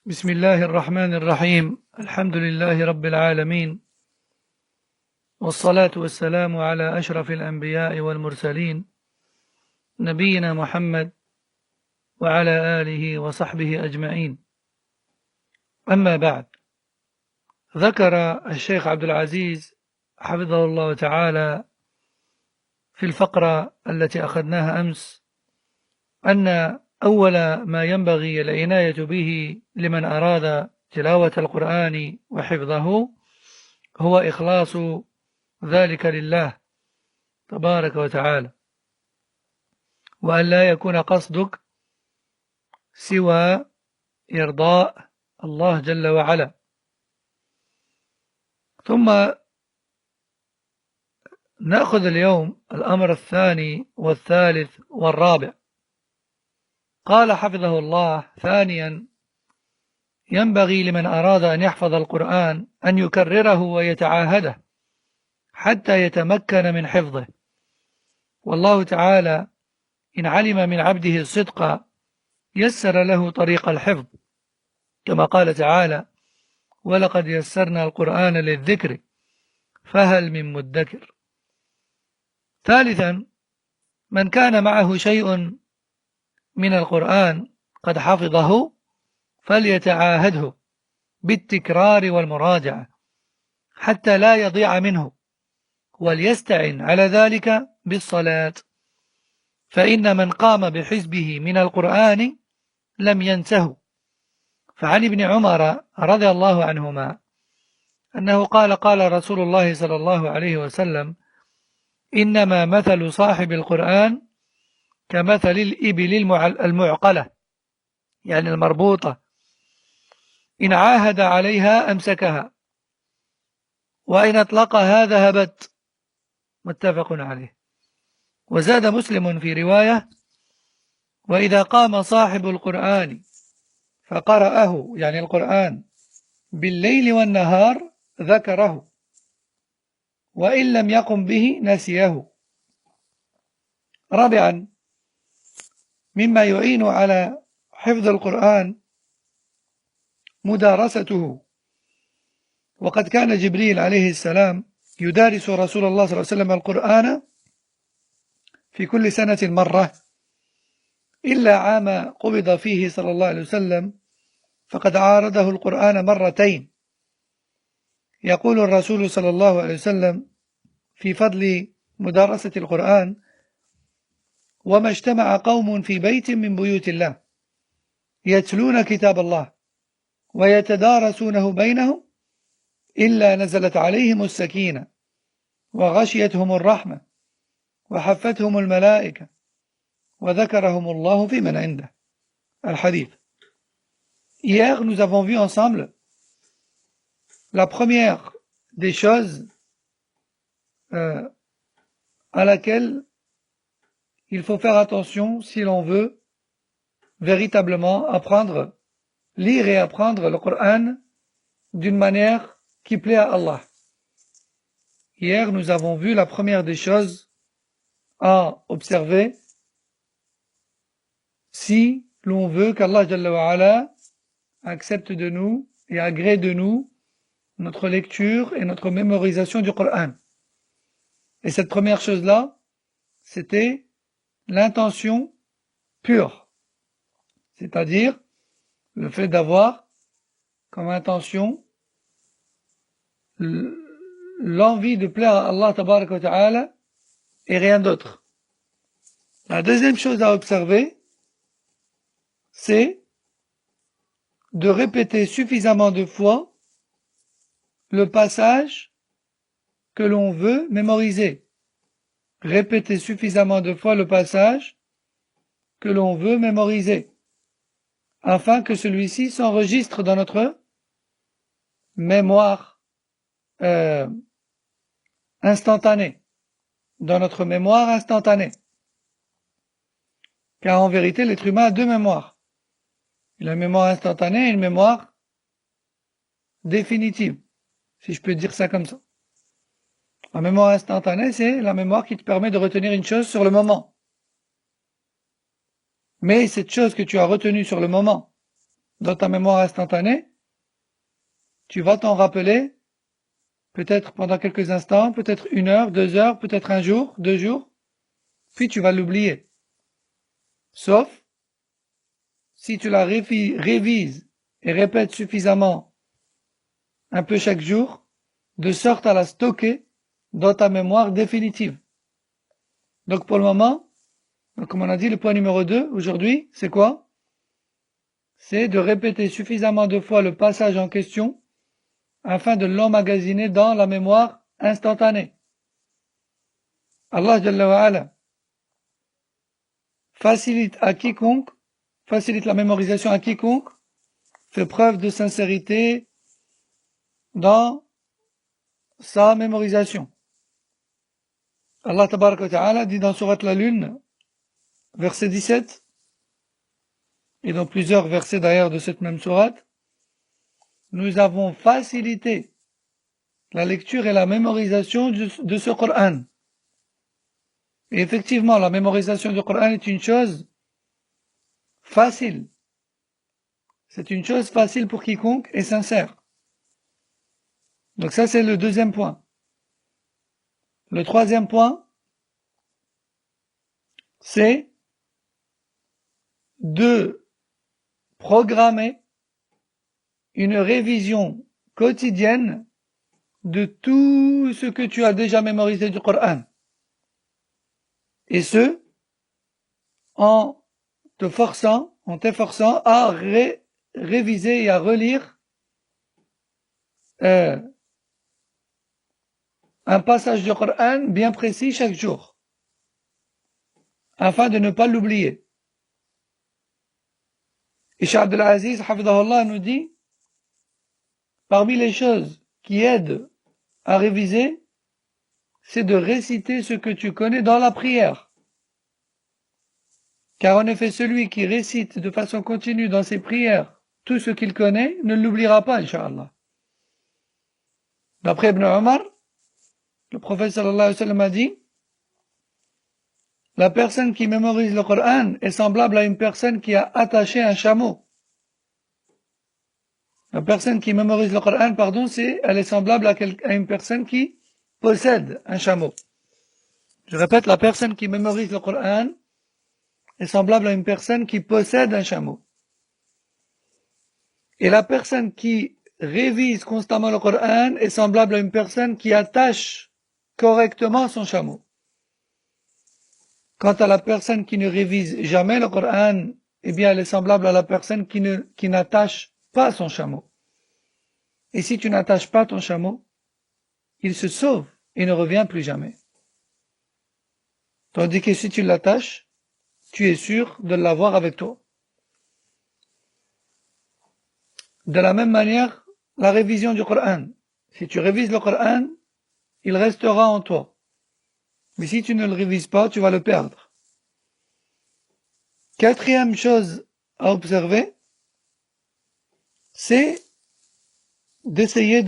بسم الله الرحمن الرحيم. الحمد لله رب العالمين، والصلاة والسلام على أشرف الأنبياء والمرسلين، نبينا محمد وعلى آله وصحبه أجمعين. أما بعد، ذكر الشيخ عبد العزيز حفظه الله تعالى في الفقرة التي أخذناها أمس أن أول ما ينبغي العناية به لمن أراد تلاوة القرآن وحفظه هو إخلاص ذلك لله تبارك وتعالى، وأن لا يكون قصدك سوى إرضاء الله جل وعلا. ثم نأخذ اليوم الأمر الثاني والثالث والرابع. قال حفظه الله: ثانيا، ينبغي لمن أراد أن يحفظ القرآن أن يكرره ويتعاهده حتى يتمكن من حفظه، والله تعالى إن علم من عبده الصدق يسر له طريق الحفظ، كما قال تعالى: ولقد يسرنا القرآن للذكر فهل من مدكر. ثالثا، من كان معه شيء من القرآن قد حفظه فليتعاهده بالتكرار والمراجعة حتى لا يضيع منه، وليستعن على ذلك بالصلاة، فإن من قام بحزبه من القرآن لم ينسه. فعن ابن عمر رضي الله عنهما أنه قال: قال رسول الله صلى الله عليه وسلم: إنما مثل صاحب القرآن كمثل الإبل المعقلة، يعني المربوطة، إن عاهد عليها أمسكها، وإن أطلقها ذهبت. متفق عليه. وزاد مسلم في رواية: وإذا قام صاحب القرآن فقرأه، يعني القرآن، بالليل والنهار ذكره، وإن لم يقم به نسيه. رابعا، مما يعين على حفظ القرآن مدارسته، وقد كان جبريل عليه السلام يدارس رسول الله صلى الله عليه وسلم القرآن في كل سنة مرة، إلا عام قبض فيه صلى الله عليه وسلم فقد عارضه القرآن مرتين. يقول الرسول صلى الله عليه وسلم في فضل مدارسة القرآن: وما اجتمع قوم في بيت من بيوت الله يتلون كتاب الله ويتدارسونه بينهم إلا نزلت عليهم السكينة وغشيتهم الرحمة وحفتهم الملائكة وذكرهم الله في من عنده. الحديث. Hier, nous avons vu ensemble la première des choses à laquelle il faut faire attention si l'on veut véritablement apprendre, lire et apprendre le Coran d'une manière qui plaît à Allah. Hier, nous avons vu la première des choses à observer si l'on veut qu'Allah Jalla wa Ala accepte de nous et agrée de nous notre lecture et notre mémorisation du Coran. Et cette première chose-là, c'était l'intention pure, c'est-à-dire le fait d'avoir comme intention l'envie de plaire à Allah Tabaraka wa Ta'ala et rien d'autre. La deuxième chose à observer, c'est de répéter suffisamment de fois le passage que l'on veut mémoriser. Répéter suffisamment de fois le passage que l'on veut mémoriser, afin que celui-ci s'enregistre dans notre mémoire instantanée. Dans notre mémoire instantanée. Car en vérité, l'être humain a deux mémoires. La mémoire instantanée et une mémoire définitive, si je peux dire ça comme ça. La mémoire instantanée, c'est la mémoire qui te permet de retenir une chose sur le moment. Mais cette chose que tu as retenue sur le moment, dans ta mémoire instantanée, tu vas t'en rappeler, peut-être pendant quelques instants, peut-être 1 heure, 2 heures, peut-être 1 jour, 2 jours, puis tu vas l'oublier. Sauf si tu la révises et répètes suffisamment un peu chaque jour, de sorte à la stocker dans ta mémoire définitive. Donc pour le moment, comme on a dit, le point numéro 2 aujourd'hui, c'est quoi? C'est de répéter suffisamment de fois le passage en question afin de l'emmagasiner dans la mémoire instantanée. Allah Jalla wa Ala facilite la mémorisation à quiconque fait preuve de sincérité dans sa mémorisation. Allah Tabaraka wa Ta'ala dit dans Surat la Lune, verset 17, et dans plusieurs versets d'ailleurs de cette même sourate, nous avons facilité la lecture et la mémorisation de ce Coran. Et effectivement, la mémorisation du Coran est une chose facile. C'est une chose facile pour quiconque est sincère. Donc ça, c'est le deuxième point. Le troisième point, c'est de programmer une révision quotidienne de tout ce que tu as déjà mémorisé du Coran. Et ce, en t'efforçant à réviser et à relire un passage du Coran bien précis chaque jour, afin de ne pas l'oublier. Et Cheikh Abdel Aziz, hafidahullah, nous dit, parmi les choses qui aident à réviser, c'est de réciter ce que tu connais dans la prière. Car en effet, celui qui récite de façon continue dans ses prières tout ce qu'il connaît ne l'oubliera pas, Inch'Allah. D'après Ibn Omar, le prophète sallallahu alayhi wa sallam a dit, la personne qui mémorise le Coran est semblable à une personne qui a attaché un chameau. La personne qui mémorise le Coran, elle est semblable à une personne qui possède un chameau. Je répète, la personne qui mémorise le Coran est semblable à une personne qui possède un chameau. Et la personne qui révise constamment le Coran est semblable à une personne qui attache correctement son chameau. Quant à la personne qui ne révise jamais le Coran, eh bien, elle est semblable à la personne qui n'attache pas son chameau. Et si tu n'attaches pas ton chameau, il se sauve et ne revient plus jamais. Tandis que si tu l'attaches, tu es sûr de l'avoir avec toi. De la même manière, la révision du Coran. Si tu révises le Coran, il restera en toi. Mais si tu ne le révises pas, tu vas le perdre. Quatrième chose à observer, c'est d'essayer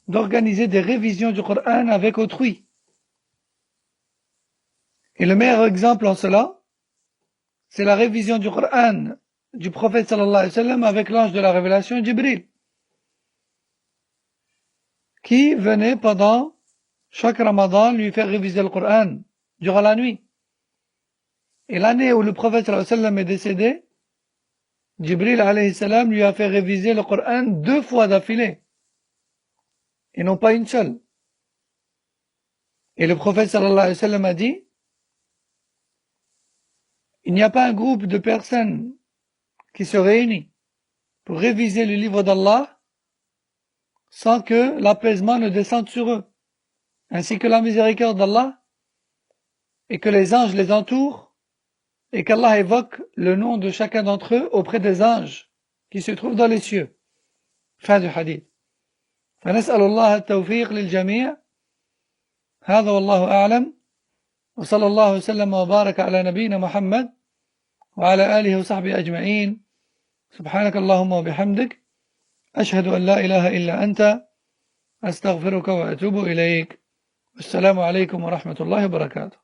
d'organiser des révisions du Coran avec autrui. Et le meilleur exemple en cela, c'est la révision du Coran du prophète sallallahu alayhi wa sallam avec l'ange de la révélation Jibril, qui venait pendant chaque Ramadan lui faire réviser le Coran durant la nuit. Et l'année où le prophète sallallahu alayhi wa sallam est décédé, Jibril alayhi salam lui a fait réviser le Coran 2 fois d'affilée, et non pas une seule. Et le prophète sallallahu alayhi wa sallam a dit, il n'y a pas un groupe de personnes qui se réunit pour réviser le livre d'Allah sans que l'apaisement ne descende sur eux, ainsi que la miséricorde d'Allah, et que les anges les entourent, et qu'Allah évoque le nom de chacun d'entre eux auprès des anges qui se trouvent dans les cieux. Fin du hadith. فنسأل الله التوفيق للجميع. هذا والله أعلم. وصلى الله وسلم وبارك على نبينا محمد وعلى آله وصحبه أجمعين. سبحانك اللهم وبحمدك أشهد أن لا إله إلا أنت أستغفرك وأتوب إليك. والسلام عليكم ورحمة الله وبركاته.